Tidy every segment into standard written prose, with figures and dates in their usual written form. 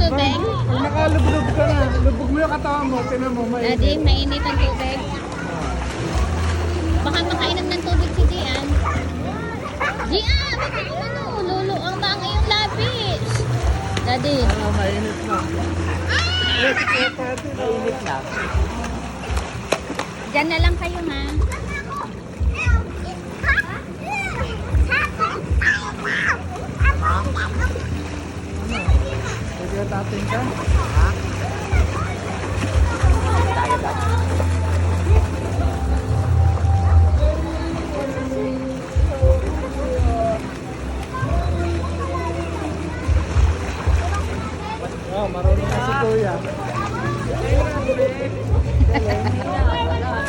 tubig? Pag nakalubog ka na, lubog mo yung katawan mo, tinan mo, mainit. Daddy, mainit ang tubig. Baka makainom ng tubig si Gian. Gian, ano, luluang na ang iyong lapis. Daddy. Mainit na. Mainit na. Diyan na lang kayo, ha? Pwede ka tating ka? Oh, marunong na si Kuya.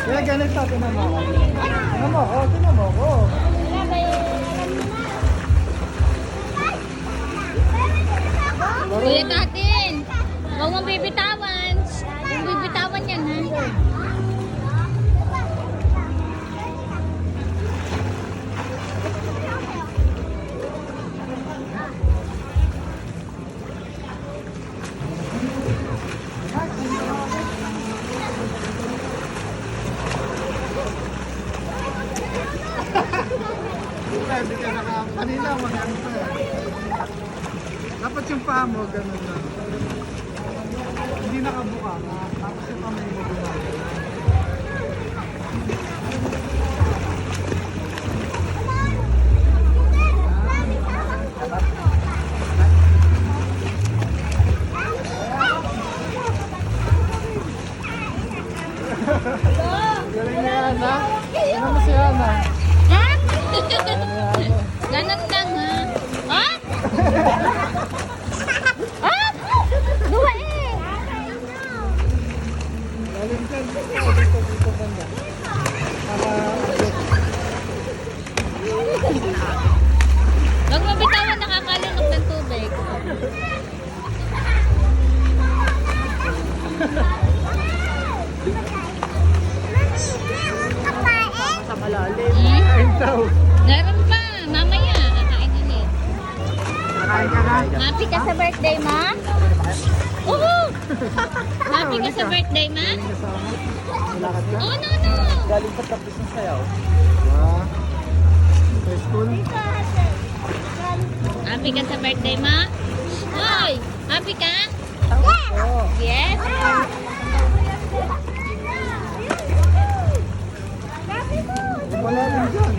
Kaya ganito, tinan mo ako. Tinan mo ako, tinan mo ako. Kuya Katin, huwag mong bibitawan. Kung bibitawan yan, ha? Hindi ka kanina, magano pa eh. Dapat yung paa mo, ganun na. Hindi nakabuka. Tapos yung kamay mo gumagano. Galing na yan, ha? Ano mo si Ana? Ha? Galing na yan. Ganun lang, ha? Ha? Ha? Duwa eh! Galing ka. Dito banda. Huwag mabitawan, nakakalunok ng tubig. Sa malalim. Hmm? Kain daw. Meron pa, mamaya, kakain ulit. Nakain ka na? Happy ka sa birthday, ma? Oo! Happy ka sa birthday, ma? Galing kasama. Malakad ka? Oh, no. Galing pa tapos ng sayaw. Ah. Sa school? Happy ka sa birthday, ma? Hoy! Happy ka? Oo. Yes? Malalim dyan.